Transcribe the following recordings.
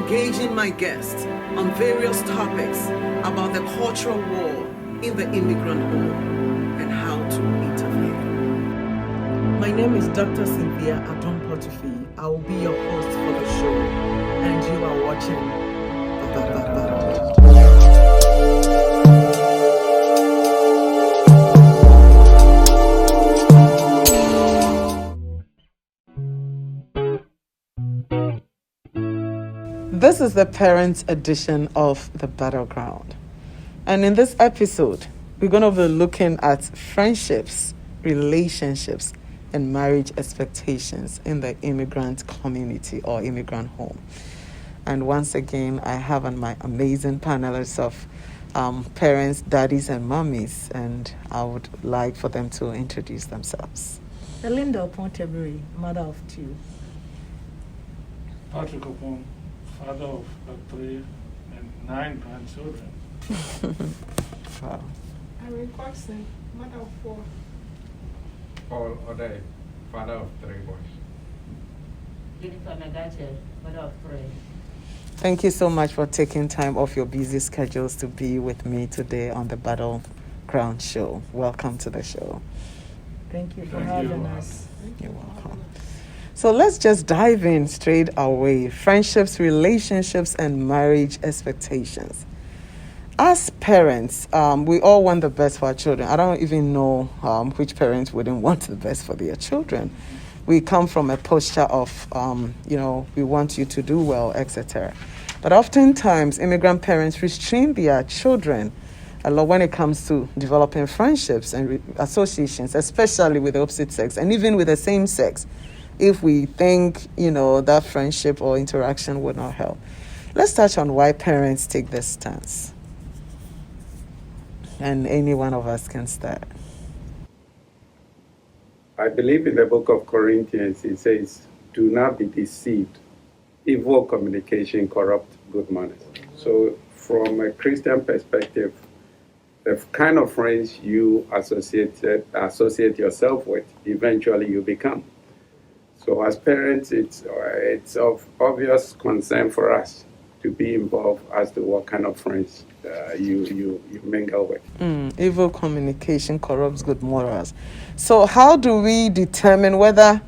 engaging my guests on various topics about the cultural war in the immigrant home and how to intervene. My name is Dr. Cynthia Adon-Portufi. I will be your host for the show, and you are watching Battleground. This is the parents' edition of the Battleground. And in this episode, we're going to be looking at friendships, relationships, and marriage expectations in the immigrant community or immigrant home. And once again, I have on my amazing panelists of parents, daddies, and mummies, and I would like for them to introduce themselves. Linda Pontebury, mother of two. Patrick Opon, father of 3 and 9 grandchildren. Wow. Irene Clarkson, mother of 4. Paul O'Day, father of 3 boys. Jennifer Nagache, mother of 3. Thank you so much for taking time off your busy schedules to be with me today on the Battleground show. Welcome to the show. Thank you for Thank having you. us. You're welcome. So let's just dive in straight away. Friendships, relationships, and marriage expectations. As parents, we all want the best for our children. I don't even know which parents wouldn't want the best for their children. We come from a posture of, we want you to do well, etc. But oftentimes, immigrant parents restrain their children a lot when it comes to developing friendships and associations, especially with the opposite sex and even with the same sex, if we think, that friendship or interaction would not help. Let's touch on why parents take this stance. And any one of us can start. I believe in the book of Corinthians, it says, do not be deceived. Evil communication corrupts good manners. So from a Christian perspective, the kind of friends you associate yourself with, eventually you become. So as parents, it's of obvious concern for us to be involved as to what kind of friends you mingle with. Evil communication corrupts good morals. So how do we determine whether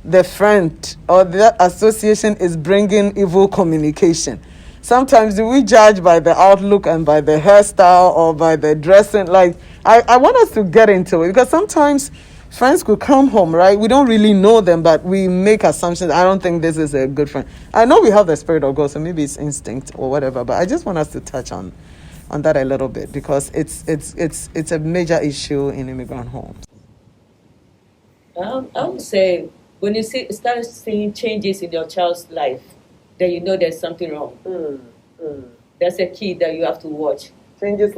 the friend or the association is bringing evil communication? Sometimes do we judge by the outlook and by the hairstyle or by the dressing? Like, I want us to get into it because sometimes friends could come home, right? We don't really know them, but we make assumptions. I don't think this is a good friend. I know we have the Spirit of God, so maybe it's instinct or whatever, but I just want us to touch on that a little bit because it's a major issue in immigrant homes. I would say when you start seeing changes in your child's life, then you know there's something wrong. That's a key that you have to watch. Changes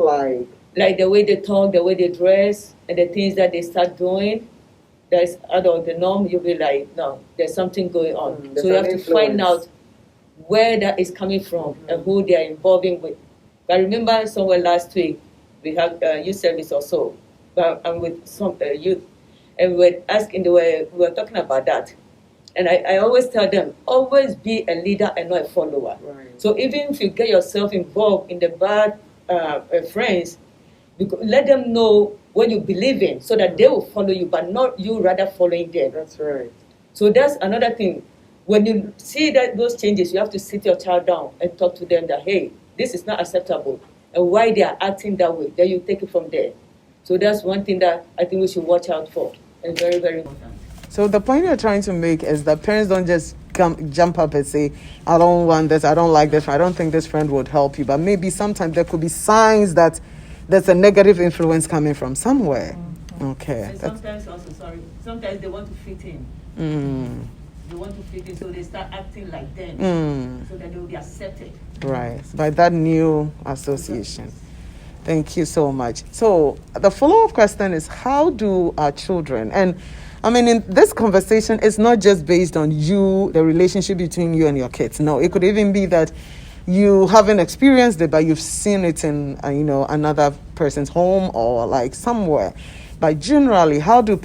like the way they talk, the way they dress, and the things that they start doing, that's out of the norm. You'll be like, no, there's something going on. So you have to find out where that is coming from and who they are involving with. I remember somewhere last week, we had a youth service or so, but I'm with some youth, and we were talking about that. And I always tell them, always be a leader and not a follower. Right. So even if you get yourself involved in the bad friends, let them know what you believe in so that they will follow you, but not you rather following them. That's right. So that's another thing. When you see that those changes, you have to sit your child down and talk to them that, hey, this is not acceptable, and why they are acting that way. Then you take it from there. So that's one thing that I think we should watch out for, and very, very important. So the point you're trying to make is that parents don't just jump up and say, I don't want this, I don't like this, I don't think this friend would help you. But maybe sometimes there could be signs that there's a negative influence coming from somewhere. Okay. And sometimes they want to fit in. They want to fit in, so they start acting like them, so that they will be accepted. Right, by that new association. Thank you so much. So the follow-up question is, how do our children, and I mean, in this conversation, it's not just based on you, the relationship between you and your kids. No, it could even be that you haven't experienced it, but you've seen it in, another person's home or like somewhere. But generally, how do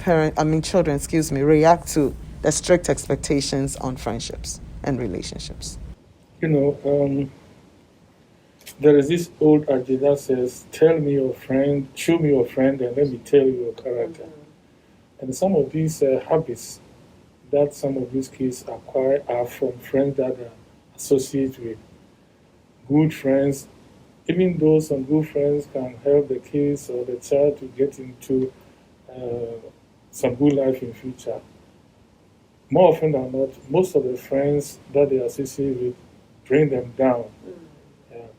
children, react to the strict expectations on friendships and relationships? There is this old adage that says, tell me your friend, show me your friend, and let me tell you your character. And some of these habits that some of these kids acquire are from friends that are associated with good friends. Even though some good friends can help the kids or the child to get into some good life in future, more often than not, most of the friends that they associate with bring them down.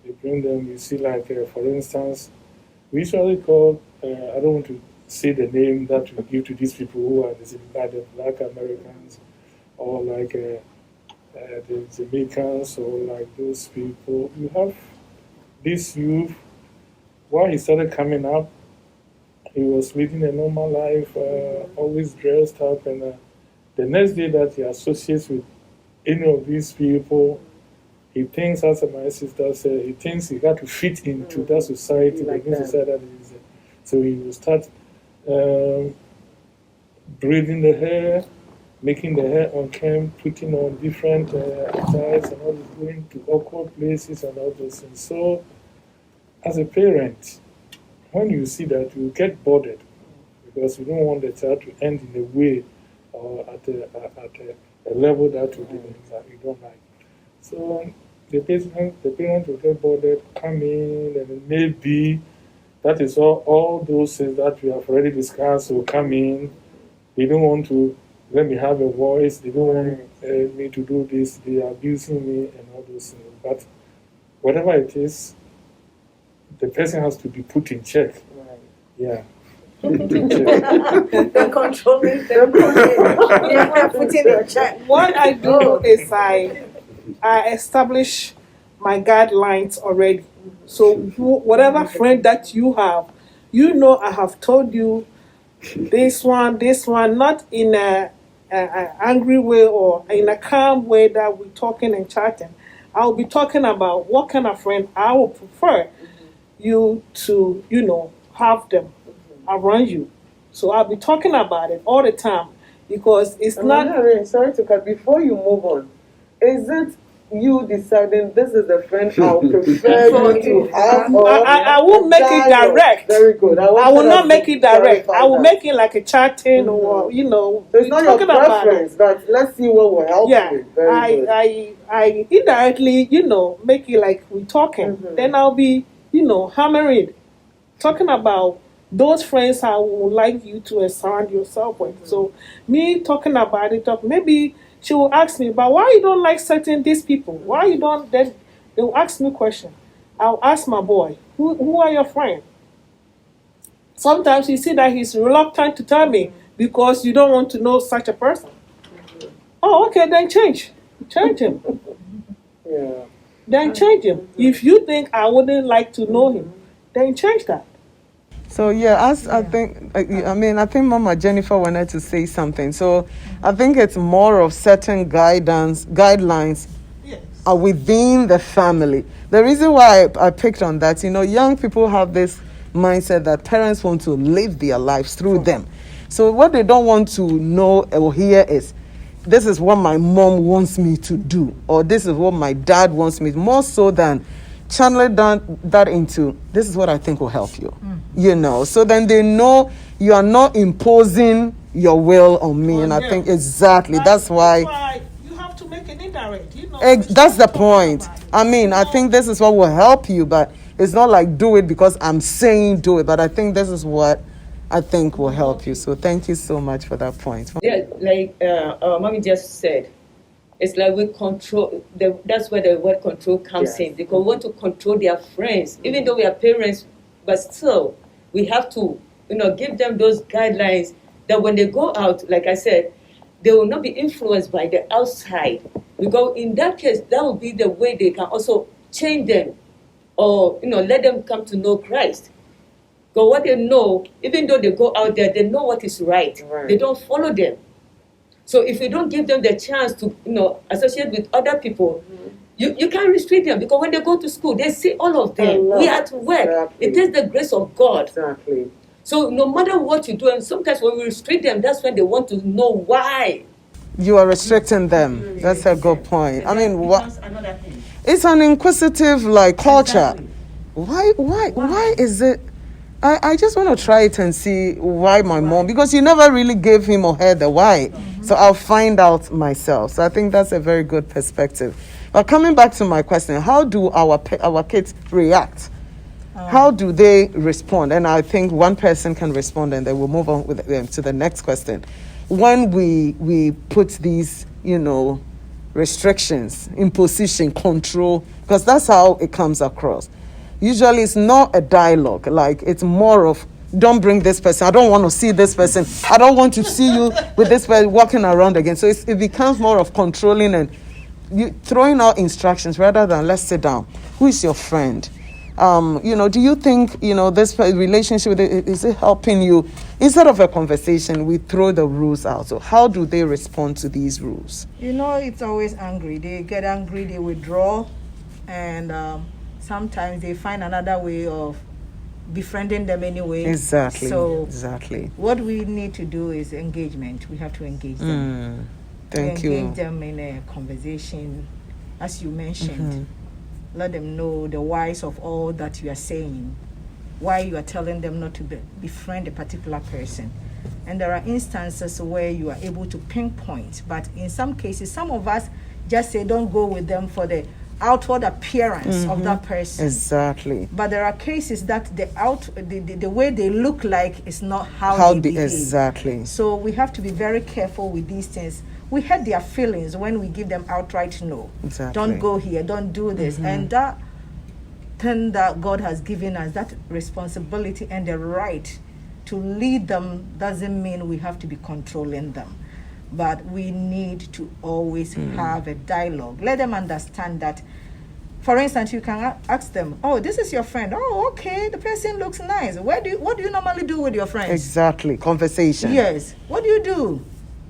They bring them, you see, like, for instance, we usually call, I don't want to say the name that we give to these people who are like the Black Americans, or like the Jamaicans, or like those people. You have this youth, while he started coming up, he was living a normal life, always dressed up, and the next day that he associates with any of these people, he thinks, as my sister said, he thinks he got to fit into that society, like the new society that he is in. So he will start braiding the hair, making the hair unkempt, putting on different ties, and all this, going to awkward places and all those things. So, as a parent, when you see that, you get bothered, because you don't want the child to end in a way or at a level that you don't like. So the parent will get bothered, come in, and maybe that is all those things that we have already discussed will come in. They don't want to let me have a voice. They don't want me to do this. They are abusing me and all those things. But whatever it is, the person has to be put in check. Right. Yeah. They're controlling them. Yeah, putting in check. What I do is I establish my guidelines already. So whatever friend that you have, I have told you this one, not in a angry way or in a calm way that we're talking and chatting. I'll be talking about what kind of friend I would prefer you to, have them around you. So I'll be talking about it all the time, because it's not. Sorry to cut. Before you move on, is it you deciding this is the friend I'll prefer you to have? I won't make it direct. Very good. I will not make it direct. I will make it like a chatting or It's not your preference, but let's see what will help you. Very good. I indirectly, make it like we're talking. Then I'll be, hammering, talking about those friends I would like you to surround yourself with. So me talking about it, maybe she will ask me, but why you don't like certain these people? Why you don't? Then they will ask me a question. I'll ask my boy, who are your friends? Sometimes you see that he's reluctant to tell me because you don't want to know such a person. Oh, okay, then change him. Yeah. Then change him. If you think I wouldn't like to know him, then change that. So I think Mama Jennifer wanted to say something. So I think it's more of certain guidelines are within the family. The reason why I picked on that, young people have this mindset that parents want to live their lives through them. So what they don't want to know or hear is, this is what my mom wants me to do, or this is what my dad wants me to, more so than channel that into, this is what I think will help you. So then they know you are not imposing your will on me. And I think exactly that's why you have to make it indirect. That's the point. I think this is what will help you, but it's not like do it because I'm saying do it. But I think this is what I think will help you. So thank you so much for that point. Yeah, like our mommy just said, it's like we control. That's where the word control comes in. Because we want to control their friends, even though we are parents, but still we have to, give them those guidelines that when they go out, like I said, they will not be influenced by the outside. Because in that case, that will be the way they can also change them, or let them come to know Christ. Because what they know, even though they go out there, they know what is right. They don't follow them. So if you don't give them the chance to, associate with other people, you can't restrict them, because when they go to school, they see all of them. We are to work. Exactly. It is the grace of God. Exactly. So no matter what you do, and sometimes when we restrict them, that's when they want to know why. You are restricting them. That's a good point. Becomes another thing. It's an inquisitive like culture. Exactly. Why is it? I just want to try it and see why my mom, because you never really gave him or her the why. So I'll find out myself. So I think that's a very good perspective. But coming back to my question, how do our kids react? How do they respond? And I think one person can respond, and then we'll move on with to the next question. When we put these, restrictions, imposition, control, because that's how it comes across. Usually it's not a dialogue, like it's more of, don't bring this person, I don't want to see this person, I don't want to see you with this person walking around again. So it becomes more of controlling and you throwing out instructions rather than let's sit down. Who is your friend? Do you think, this relationship, is it helping you? Instead of a conversation, we throw the rules out. So how do they respond to these rules? It's always angry. They get angry, they withdraw, and sometimes they find another way of befriending them anyway. Exactly. So exactly. What we need to do is engagement. We have to engage them. Thank you. Engage them in a conversation, as you mentioned. Let them know the whys of all that you are saying, why you are telling them not to befriend a particular person. And there are instances where you are able to pinpoint, but in some cases, some of us just say don't go with them for the outward appearance of that person. Exactly. But there are cases that the way they look like is not how they behave. Exactly. So we have to be very careful with these things. We hurt their feelings when we give them outright no. Exactly. Don't go here, don't do this. And that thing that God has given us, that responsibility and the right to lead them, doesn't mean we have to be controlling them. But we need to always have a dialogue. Let them understand that. For instance, you can ask them, oh, this is your friend. Oh, okay, the person looks nice. What do you normally do with your friends? Exactly. Conversation. Yes. What do you do?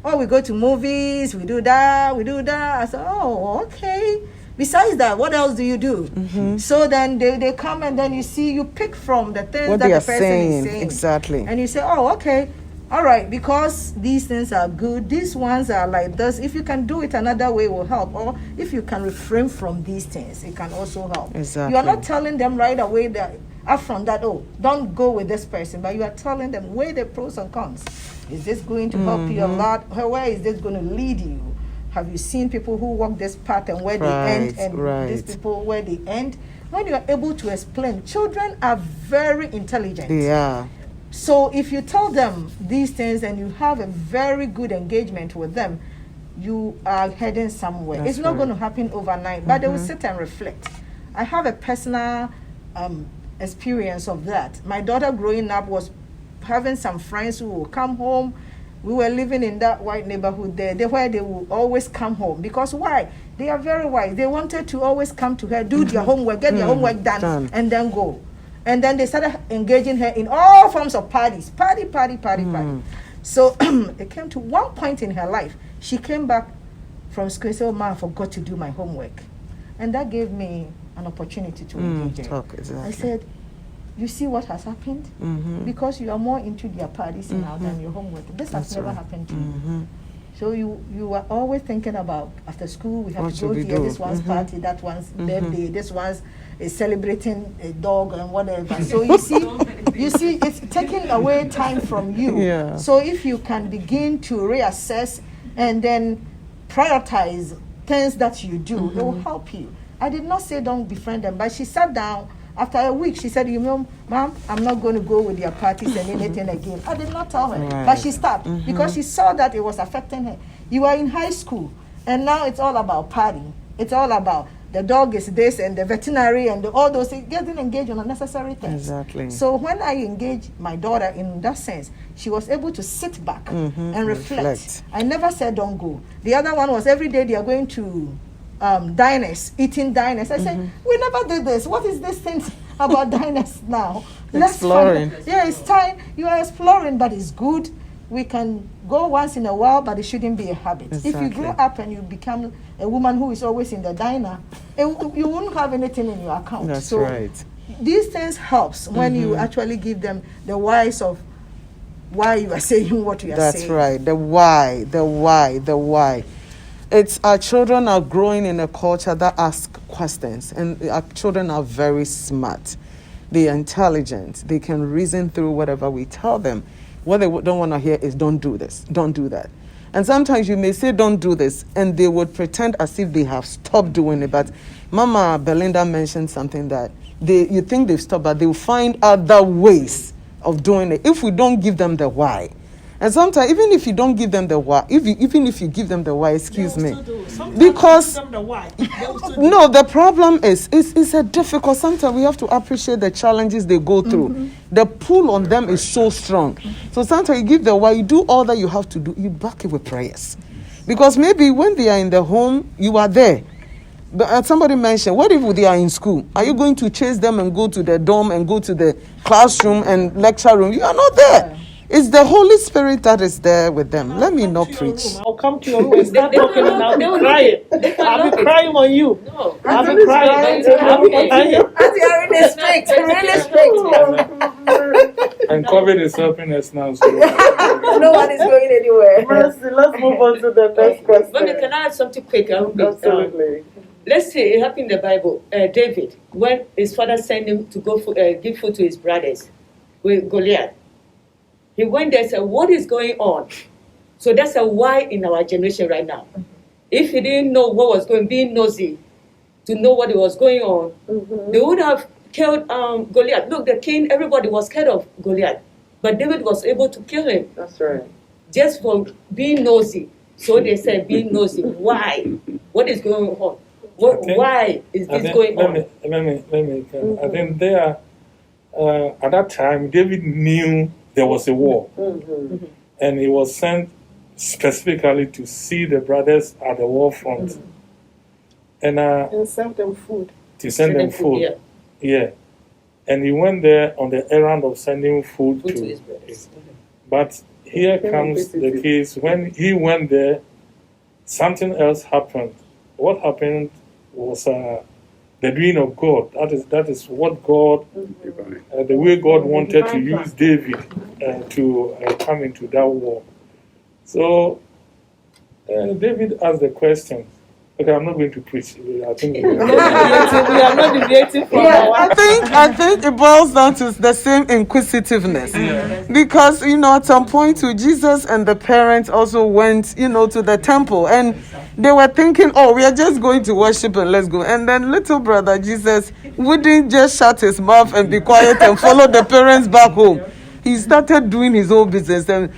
Oh, we go to movies, we do that. I said, oh, okay. Besides that, what else do you do? So then they come and then you pick from the things what that they the are person saying. is saying. Exactly. And you say, oh, okay. All right, because these things are good, these ones are like this. If you can do it another way, will help. Or if you can refrain from these things, it can also help. Exactly. You are not telling them right away that up from that, oh, don't go with this person, but you are telling them weigh the pros and cons. Is this going to help you a lot? Where is this going to lead you? Have you seen people who walk this path and where they end, and these people where they end? When you are able to explain, children are very intelligent. Yeah. So if you tell them these things and you have a very good engagement with them, you are heading somewhere. It's not going to happen overnight, but they will sit and reflect. I have a personal experience of that. My daughter growing up was having some friends who will come home. We were living in that white neighborhood there, where they will always come home. Because why? They are very wise. They wanted to always come to her, do their homework, get their homework done, and then go. And then they started engaging her in all forms of parties. Party. So it came to one point in her life. She came back from school and said, oh, ma, I forgot to do my homework. And that gave me an opportunity to engage her. Exactly. I said, you see what has happened? Because you are more into their parties now than your homework. This has never happened to you. So you are always thinking about after school, we have What to go should we here, do? this one's party, that one's birthday, this one's is celebrating a dog and whatever. So you see, it's taking away time from you. Yeah. So if you can begin to reassess and then prioritize things that you do, it will help you. I did not say don't befriend them, but she sat down. After a week, she said, Mom, I'm not going to go with their parties and anything again. I did not tell her, but she stopped because she saw that it was affecting her. You are in high school, and now it's all about partying. It's all about the dog is this and the veterinary and all those things, getting engaged on unnecessary things. Exactly. So when I engaged my daughter in that sense, she was able to sit back and reflect. I never said don't go. The other one was every day they are going to diners, eating diners. I said, we never did this. What is this thing about diners now? Exploring. It's time. You are exploring, but it's good. We can go once in a while, but it shouldn't be a habit. Exactly. If you grow up and you become a woman who is always in the diner, you won't have anything in your account. That's so right. These things helps when you actually give them the whys of why you are saying what you are saying. That's right. The why. It's our children are growing in a culture that asks questions, and our children are very smart. They are intelligent. They can reason through whatever we tell them. What they don't want to hear is don't do this, don't do that. And sometimes you may say don't do this, and they would pretend as if they have stopped doing it. But Mama Belinda mentioned something that you think they've stopped, but they'll find other ways of doing it if we don't give them the why. And sometimes, even if you don't give them the why, even if you give them the why, excuse me, because no, the problem is it's a difficult. Sometimes we have to appreciate the challenges they go through. The pull on them is so strong. So sometimes you give the why, you do all that you have to do, you back it with prayers, because maybe when they are in the home, you are there. But somebody mentioned, what if they are in school? Are you going to chase them and go to the dorm and go to the classroom and lecture room? You are not there. It's the Holy Spirit that is there with them. Let me not preach. I'll come to your room and start talking and I'll be crying. I'll be crying on you. No. I'll be crying. I'll be crying. Auntie, are really strict, really strict. And COVID is helping us now. So. No one is going anywhere. Let's move on to the next question. But can I add something quick? Absolutely. Let's say it happened in the Bible. David, when his father sent him to go give food to his brothers with Goliath, he went there and said, what is going on? So that's a why in our generation right now. If he didn't know what was going on, being nosy to know what was going on, they would have killed Goliath. Look, the king, everybody was scared of Goliath. But David was able to kill him. That's right. Just for being nosy. So they said, being nosy. Why? What is going on? Why is this going on? Let me. I think there, at that time, David knew there was a war, and he was sent specifically to see the brothers at the war front, and send them food. To send them food. Yeah. And he went there on the errand of sending food to his brothers. But here comes the case. When he went there, something else happened. What happened was the doing of God. That is what God, the way God wanted to use David to come into that war. So David asked the question. Okay, I'm not going to preach. I think we are not deviating from I think it boils down to the same inquisitiveness. Because, at some point too, Jesus and the parents also went, to the temple, and they were thinking, we are just going to worship and let's go. And then little brother Jesus wouldn't just shut his mouth and be quiet and follow the parents back home. He started doing his own business, and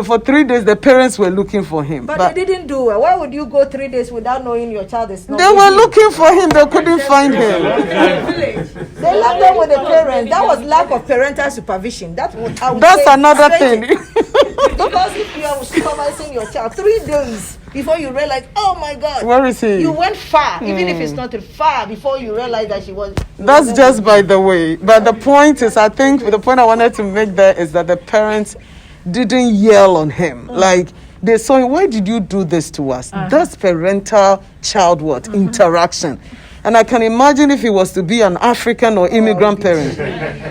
for 3 days the parents were looking for him. But they didn't do it. Why would you go 3 days without knowing your child is not? They were looking for him. They couldn't find him. They left them with the parents. That was lack of parental supervision. That's another thing. Because if you are supervising your child 3 days before you realize, oh my God, where is he? You went far, even if it's not far, before you realize that she was. That's just by the way. But the point is, I think the point I wanted to make there is that the parents didn't yell on him. Like they saw him, why did you do this to us? That's parental child interaction. And I can imagine if it was to be an African or immigrant parent,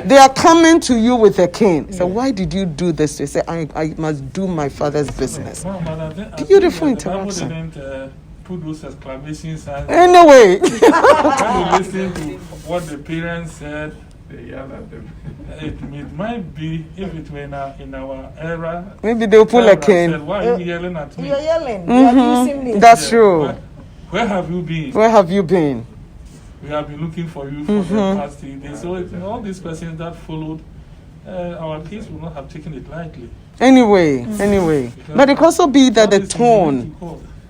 they are coming to you with a cane. So why did you do this? They say, I must do my father's business. Beautiful interaction. I didn't put those exclamation signs. Anyway. When you listen to what the parents said, they yell at them. It might be, if it were in our era, maybe they'll pull a cane. Said, why are you yelling at me? You're yelling. You're using me. That's true. Where have you been? Where have you been? We have been looking for you for the past 3 days. So all these persons that followed, our kids will not have taken it lightly. Anyway. But it could also be that the tone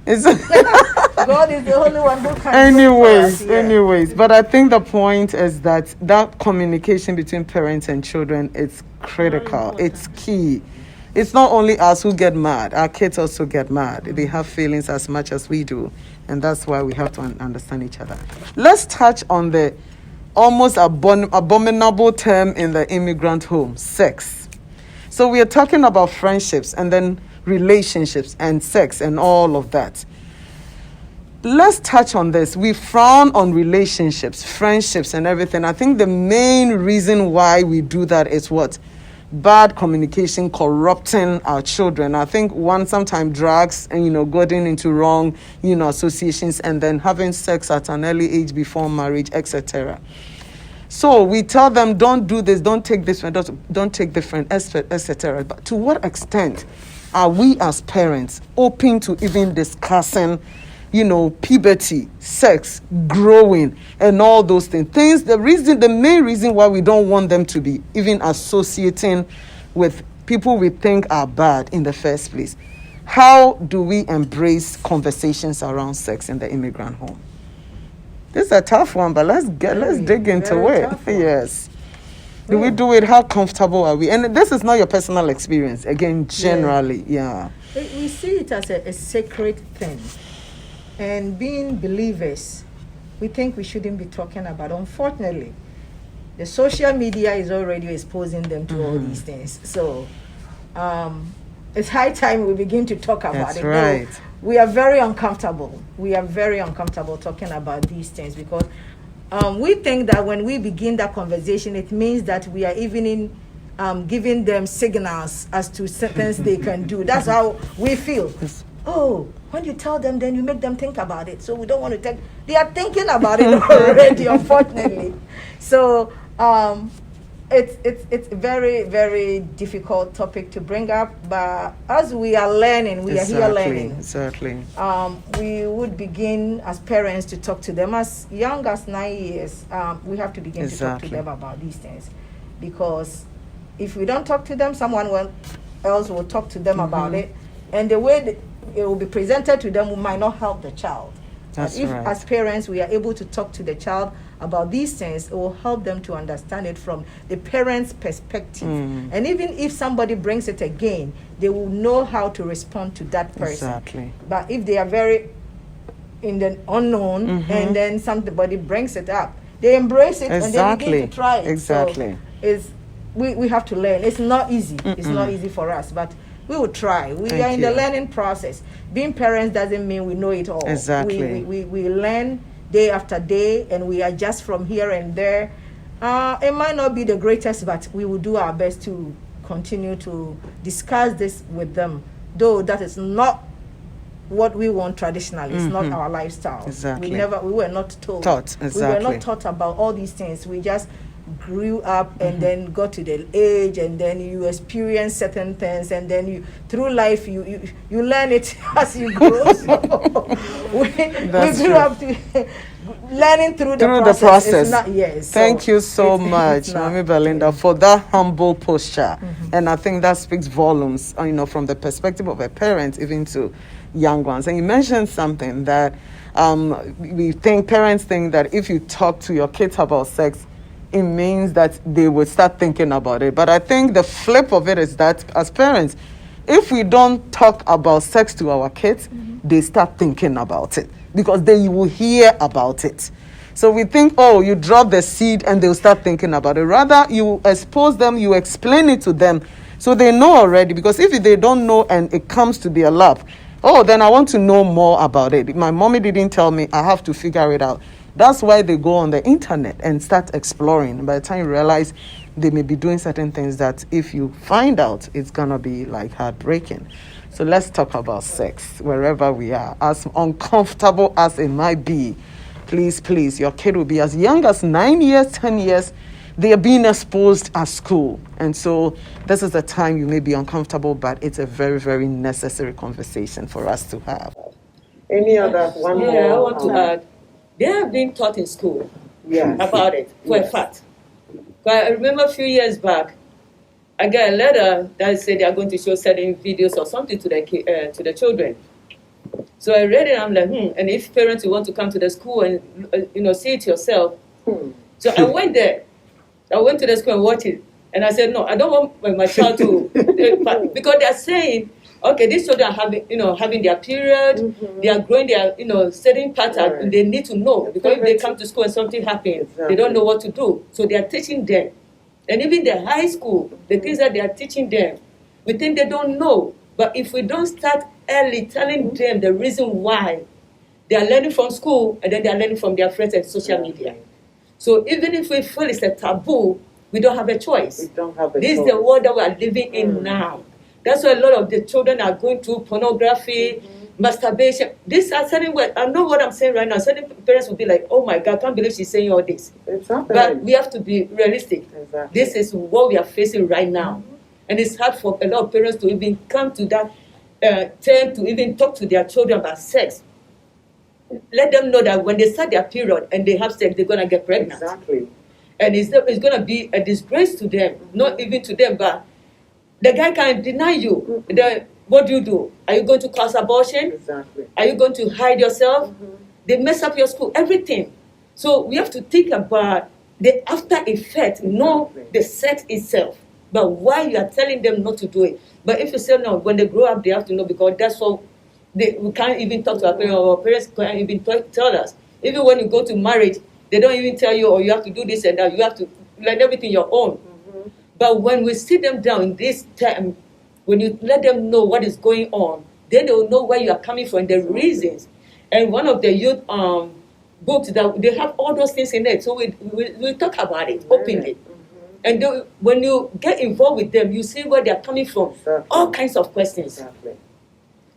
is. God is the only one who can. Anyways. But I think the point is that communication between parents and children is critical. It's key. It's not only us who get mad. Our kids also get mad. They have feelings as much as we do. And that's why we have to understand each other. Let's touch on the almost abominable term in the immigrant home, sex. So we are talking about friendships and then relationships and sex and all of that. Let's touch on this. We frown on relationships, friendships and everything. I think the main reason why we do that is what? bad communication corrupting our children. I think one sometimes drugs and getting into wrong associations and then having sex at an early age before marriage, etc. So we tell them, don't do this, don't take this, don't take different, etc. But to what extent are we as parents open to even discussing puberty, sex, growing, and all those things? The main reason why we don't want them to be even associating with people we think are bad in the first place. How do we embrace conversations around sex in the immigrant home? This is a tough one, but let's dig into it. Yes. Do we do it? How comfortable are we? And this is not your personal experience. Again, generally, yeah. We see it as a sacred thing. And being believers, we think we shouldn't be talking about. Unfortunately, the social media is already exposing them to all these things. So it's high time we begin to talk about it. Right. No, we are very uncomfortable. We are very uncomfortable talking about these things because we think that when we begin that conversation, it means that we are even giving them signals as to things they can do. That's how we feel. Oh, when you tell them, then you make them think about it. So we don't want to take. They are thinking about it already, unfortunately. So it's a very, very difficult topic to bring up. But as we are learning, we are here learning. Exactly. We would begin as parents to talk to them as young as 9 years. We have to begin to talk to them about these things, because if we don't talk to them, someone else will talk to them about it, and the way it will be presented to them might not help the child. But if as parents we are able to talk to the child about these things, it will help them to understand it from the parent's perspective. And even if somebody brings it again, they will know how to respond to that person. Exactly. But if they are very in the unknown and then somebody brings it up, they embrace it and they begin to try it. Exactly. So we have to learn. It's not easy. It's not easy for us, but we will try. We are in the learning process. Being parents doesn't mean we know it all. Exactly. We learn day after day, and we adjust from here and there. It might not be the greatest, but we will do our best to continue to discuss this with them, though that is not what we want traditionally. It's not our lifestyle. Exactly. We were not taught. We were not taught about all these things. We just grew up and then got to the age, and then you experience certain things, and then through life you learn it as you grow. So we grew up to learning through the process. Thank you so much, Mami Belinda, for that humble posture. And I think that speaks volumes, from the perspective of a parent, even to young ones. And you mentioned something that parents think that if you talk to your kids about sex, it means that they would start thinking about it. But I think the flip of it is that as parents, if we don't talk about sex to our kids, they start thinking about it because they will hear about it. So we think, oh, you drop the seed and they'll start thinking about it. Rather, you expose them, you explain it to them so they know already. Because if they don't know and it comes to their lap, oh, then I want to know more about it. My mommy didn't tell me, I have to figure it out. That's why they go on the internet and start exploring. By the time you realize they may be doing certain things that if you find out, it's going to be like heartbreaking. So let's talk about sex wherever we are. As uncomfortable as it might be, please, your kid will be as young as 9 years, 10 years. They are being exposed at school. And so this is the time you may be uncomfortable, but it's a very, very necessary conversation for us to have. Any other one more? Yeah, I want to add. They have been taught in school about it, for a fact. I remember a few years back, I got a letter that said they are going to show certain videos or something to the children. So I read it, and I'm like, and if parents want to come to the school and see it yourself. So I went there. I went to the school and watched it. And I said, no, I don't want my child to, because they're saying, okay, these children are having their period, they are growing their, certain pattern, and they need to know, because if they come to school and something happens, they don't know what to do. So they are teaching them. And even the high school, the things that they are teaching them, we think they don't know. But if we don't start early telling them the reason why, they are learning from school, and then they are learning from their friends and social media. So even if we feel it's a taboo, We don't have a choice. We don't have a This choice. is the world that we are living in now. That's why a lot of the children are going through pornography, masturbation. These are certain words. I know what I'm saying right now. Certain parents will be like, "Oh my God, I can't believe she's saying all this." It's happening. But we have to be realistic. Exactly. This is what we are facing right now. And it's hard for a lot of parents to even come to that term to even talk to their children about sex. Let them know that when they start their period and they have sex, they're going to get pregnant. Exactly. And it's going to be a disgrace to them, not even to them, but the guy can deny you. What do? Are you going to cause abortion? Exactly. Are you going to hide yourself? They mess up your school, everything. So we have to think about the after effect, not the sex itself, but why you are telling them not to do it. But if you say no, when they grow up, they have to know, because that's what we can't even talk to our parents, or our parents can't even tell us. Even when you go to marriage, they don't even tell you, oh, you have to do this and that. You have to let everything your own. But when we sit them down in this time, when you let them know what is going on, then they will know where you are coming from, the reasons. And one of the youth books, that they have all those things in it, so we talk about it openly. And when you get involved with them, you see where they are coming from. Exactly. All kinds of questions. Exactly.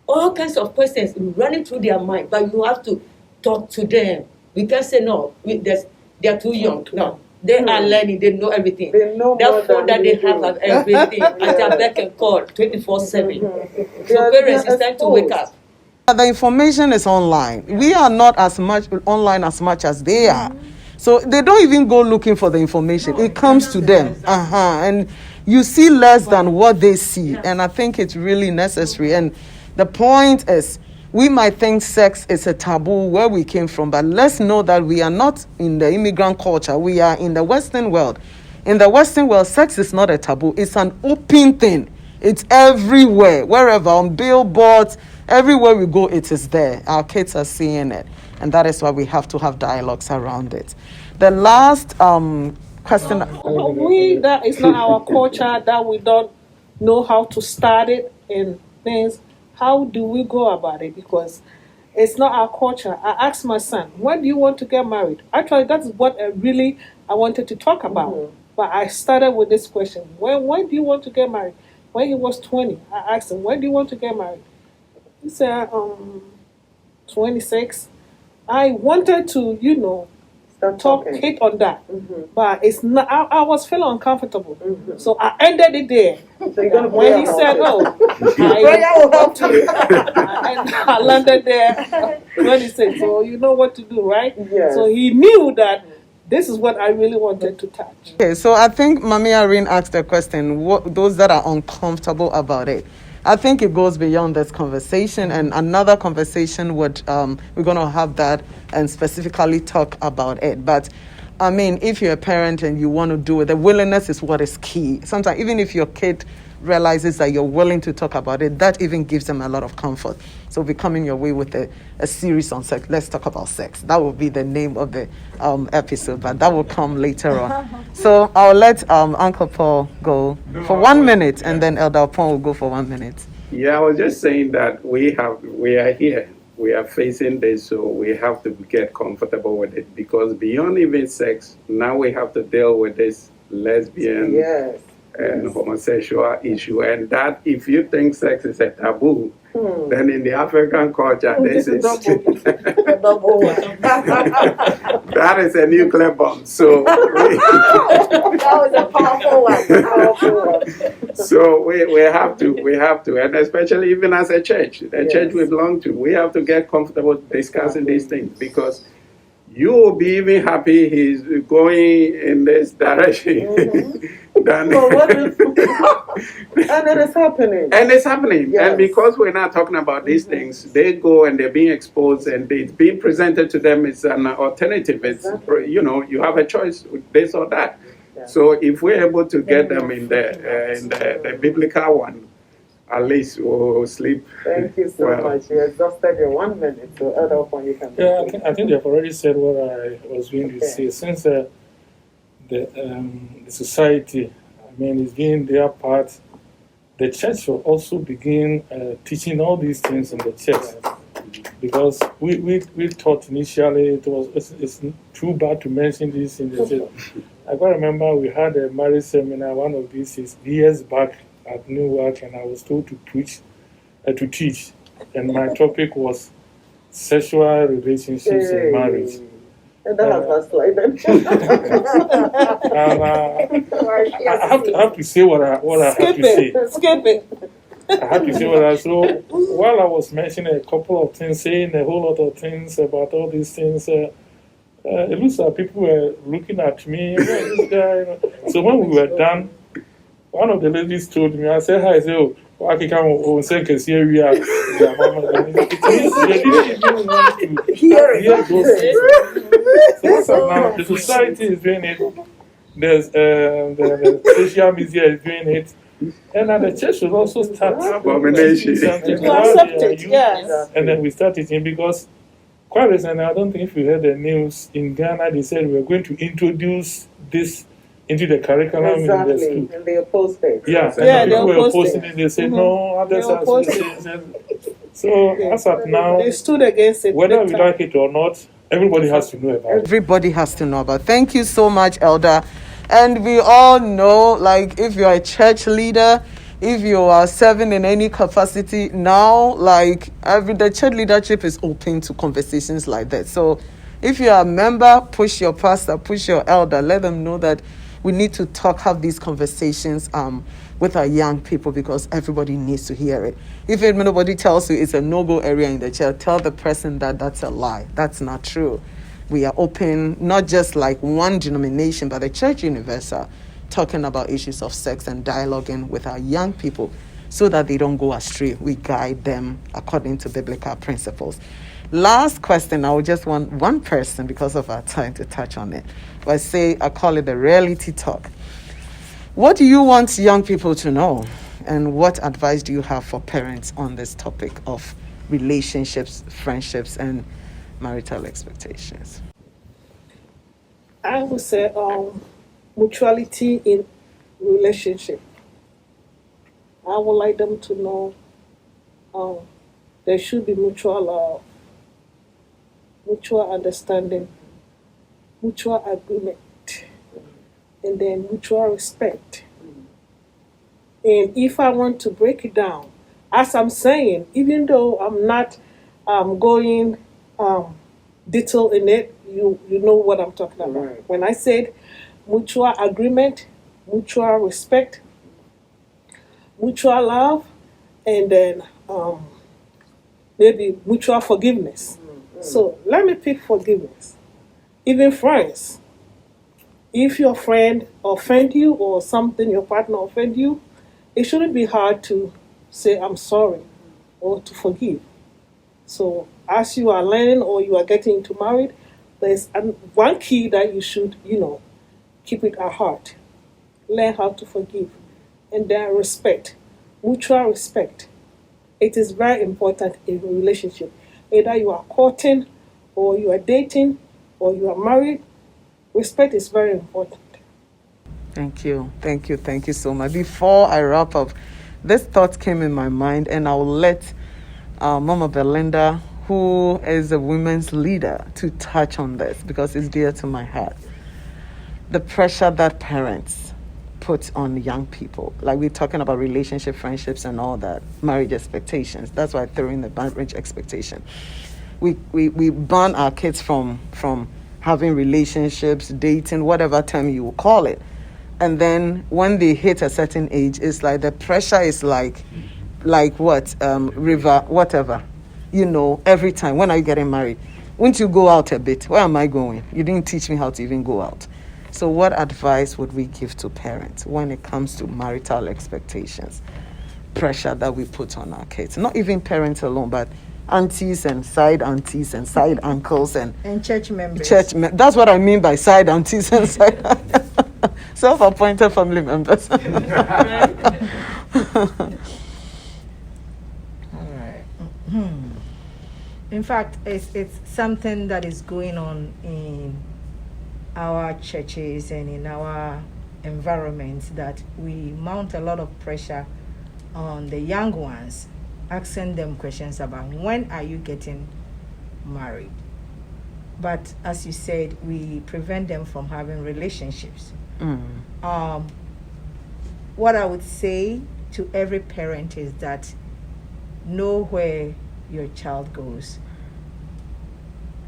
All kinds of questions running through their mind, but you have to talk to them. We can't say no, they are too young. No, they are learning, they know everything. They know that more phone than that they we have do. everything at their beck and call 24/7. So parents, it's time to wake up. The information is online. We are not as much online as much as they are. So they don't even go looking for the information. It comes to them. And you see less than what they see. And I think it's really necessary. And the point is, we might think sex is a taboo where we came from, but let's know that we are not in the immigrant culture. We are in the Western world. In the Western world, sex is not a taboo. It's an open thing. It's everywhere, wherever, on billboards, everywhere we go, it is there. Our kids are seeing it. And that is why we have to have dialogues around it. The last question. That is not our culture, that we don't know how to start it and things. How do we go about it? Because it's not our culture. I asked my son, when do you want to get married? Actually, that's what I wanted to talk about. But I started with this question. When do you want to get married? When he was 20, I asked him, when do you want to get married? He said, 26. I wanted to, hit on that. But it's not. I was feeling uncomfortable. So I ended it there. So you're gonna When he said, I landed there when he said, so you know what to do, right? Yes. So he knew that this is what I really wanted to touch. Okay, so I think Mami Irene asked a question, those that are uncomfortable about it. I think it goes beyond this conversation, and another conversation we're going to have that and specifically talk about it. But I mean, if you're a parent and you want to do it, the willingness is what is key. Sometimes even if your kid realizes that you're willing to talk about it, that even gives them a lot of comfort. So we're coming your way with a series on sex. Let's talk about sex. That will be the name of the episode, but that will come later on. So I'll let Uncle Paul go for 1 minute, and then Elder Paul will go for 1 minute. Yeah, I was just saying that we are here. We are facing this, so we have to get comfortable with it, because beyond even sex, now we have to deal with this lesbian and homosexual issue. And that, if you think sex is a taboo, then in the African culture, this is that is a nuclear bomb. So That was a powerful one. so we have to, and especially even as a church, the church we belong to, we have to get comfortable discussing these things, because you will be even happy he's going in this direction. And it is happening. And it's happening. Yes. And because we're not talking about these things, they go and they're being exposed, and it's being presented to them as an alternative. It's, you have a choice with this or that. Yeah. So if we're able to get them in the biblical one, at least we'll sleep. Thank you so much. You exhausted your 1 minute, so Elder Paul, you can. Yeah, I think they've already said what I was going to say. Since the society, is doing their part, the church will also begin teaching all these things in the church. Because we thought initially it's too bad to mention this in the church. I can remember we had a marriage seminar one of these years back at Newark, and I was told to to teach, and my topic was sexual relationships in marriage. And that has backslided. And I have to say what I have to say. Skip it. I have to say what I so while I was mentioning a couple of things, saying a whole lot of things about all these things. It looks like people were looking at me. This guy. So when we were done, one of the ladies told me, I said, hi, I said, oh, I can come on second here we are. It means they didn't even want to hear those things. So now the society is doing it. There's the social media is doing it. And the church should also start Abomination. To accept it, yes. And then we start teaching because quite recently, I don't think if you heard the news in Ghana, they said we're going to introduce this into the curriculum in the school. And they opposed it. Yeah, Yeah, and they people were opposed opposing it. it. They said no, others They are opposed saying. So as of now, They stood against it. whether big we time. like it or not, everybody has to know about it. Everybody has to know about. Thank you so much, Elder. And we all know, like, if you're a church leader, if you are serving in any capacity now, like, the church leadership is open to conversations like that. So if you are a member, push your pastor, push your elder, let them know that we need to have these conversations with our young people because everybody needs to hear it. If nobody tells you it's a no-go area in the church, tell the person that that's a lie. That's not true. We are open, not just like one denomination, but the church universal, talking about issues of sex and dialoguing with our young people so that they don't go astray. We guide them according to biblical principles. Last question, I would just want one person because of our time to touch on it. But I call it the reality talk. What do you want young people to know? And what advice do you have for parents on this topic of relationships, friendships, and marital expectations? I would say mutuality in relationship. I would like them to know there should be mutual love, mutual understanding, mutual agreement, and then mutual respect. And if I want to break it down, as I'm saying, even though I'm not going detail in it, you know what I'm talking about. Right. When I said mutual agreement, mutual respect, mutual love, and then maybe mutual forgiveness. So let me pick forgiveness. Even friends. If your friend offend you or something, your partner offend you, it shouldn't be hard to say I'm sorry or to forgive. So as you are learning or you are getting into married, there's one key that you should, keep it at heart. Learn how to forgive. And then respect. Mutual respect. It is very important in a relationship. Either you are courting or you are dating or you are married, respect is very important. Thank you so much. Before I wrap up, this thought came in my mind, and I'll let Mama Belinda, who is a women's leader, to touch on this because it's dear to my heart. The pressure that parents put on young people, like we're talking about relationship, friendships, and all that, marriage expectations. That's why I threw in the marriage expectation. We ban our kids from having relationships, dating, whatever term you will call it. And then when they hit a certain age, it's like the pressure is like what? River, whatever. Every time. When are you getting married? Won't you go out a bit? Where am I going? You didn't teach me how to even go out. So what advice would we give to parents when it comes to marital expectations? Pressure that we put on our kids. Not even parents alone, but aunties and side uncles and church members. That's what I mean by side aunties and side self-appointed family members. All right. In fact, it's something that is going on in our churches and in our environments that we mount a lot of pressure on the young ones, asking them questions about when are you getting married. but as you said, we prevent them from having relationships. What I would say to every parent is that know where your child goes.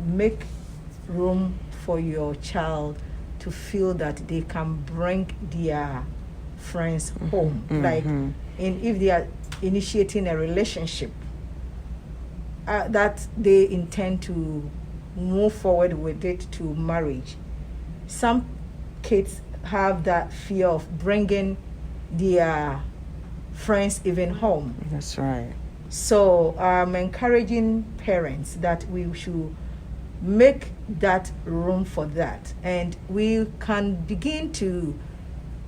Make room for your child to feel that they can bring their friends home. If they are initiating a relationship that they intend to move forward with it to marriage. Some kids have that fear of bringing their friends even home. That's right. So I'm encouraging parents that we should make that room for that, and we can begin to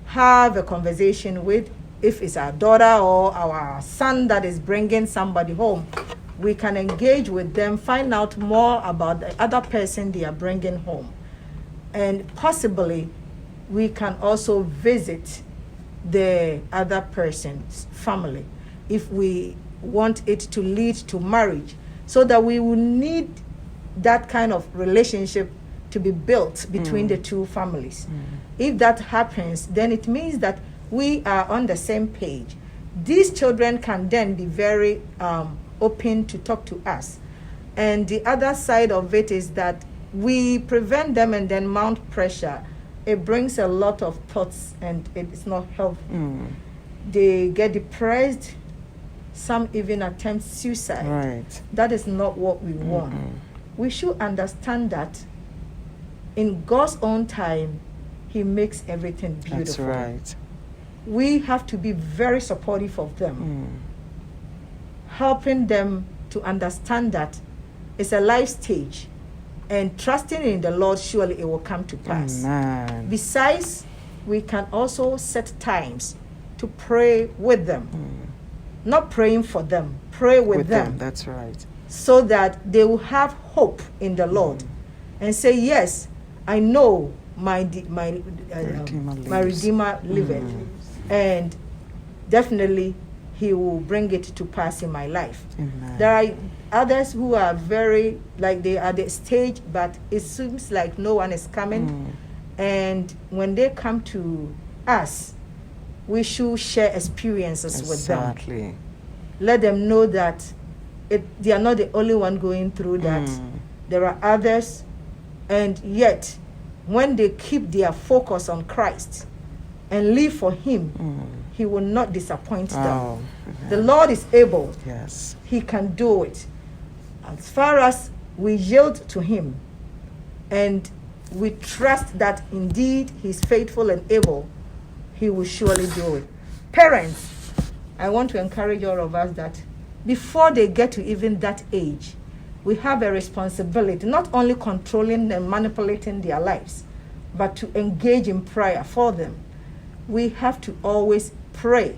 have a conversation with, if it's our daughter or our son that is bringing somebody home, we can engage with them, find out more about the other person they are bringing home, and possibly we can also visit the other person's family if we want it to lead to marriage, so that we will need that kind of relationship to be built between the two families. If that happens, then it means that we are on the same page. These children can then be very open to talk to us. And the other side of it is that we prevent them and then mount pressure. It brings a lot of thoughts and it's not helpful. They get depressed. Some even attempt suicide. Right. That is not what we want. We should understand that in God's own time, He makes everything beautiful. That's right. We have to be very supportive of them, helping them to understand that it's a life stage, and trusting in the Lord, surely it will come to pass. Amen. Besides, we can also set times to pray with them. Not praying for them, pray with them. That's right. So that they will have hope in the Lord and say, yes, I know my Redeemer liveth, and definitely He will bring it to pass in my life. Amen. There are others who are very, like they are at the stage, but it seems like no one is coming. And when they come to us, we should share experiences with them. Exactly. Let them know that they are not the only one going through that. There are others, and yet when they keep their focus on Christ and live for Him, He will not disappoint them. The Lord is able. Yes. He can do it. As far as we yield to Him and we trust that indeed He's faithful and able, He will surely do it. Parents, I want to encourage all of us that before they get to even that age, we have a responsibility, not only controlling and manipulating their lives, but to engage in prayer for them. We have to always pray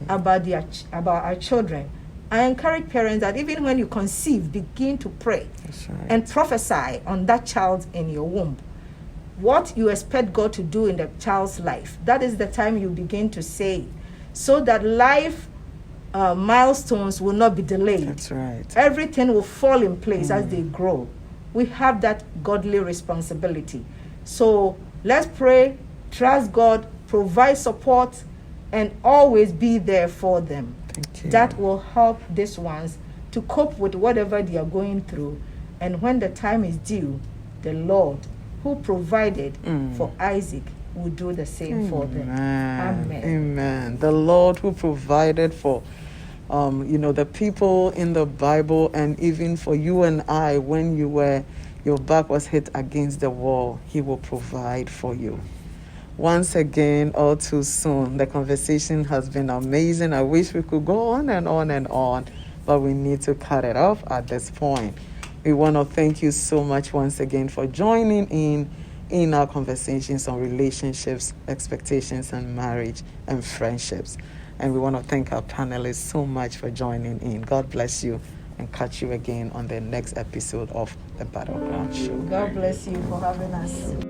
about our children. I encourage parents that even when you conceive, begin to pray. That's right. And prophesy on that child in your womb. What you expect God to do in the child's life, that is the time you begin to say, so that life milestones will not be delayed. That's right. Everything will fall in place as they grow. We have that godly responsibility. So let's pray, trust God, provide support, and always be there for them. Thank you. That will help these ones to cope with whatever they are going through. And when the time is due, the Lord who provided for Isaac will do the same for them. Amen. Amen. The Lord who provided for the people in the Bible, and even for you and I, when your back was hit against the wall, He will provide for you. Once again, all too soon, the conversation has been amazing. I wish we could go on and on and on, but we need to cut it off at this point. We want to thank you so much once again for joining in our conversations on relationships, expectations, and marriage and friendships. And we want to thank our panelists so much for joining in. God bless you, and catch you again on the next episode of the Battleground Show. God bless you for having us.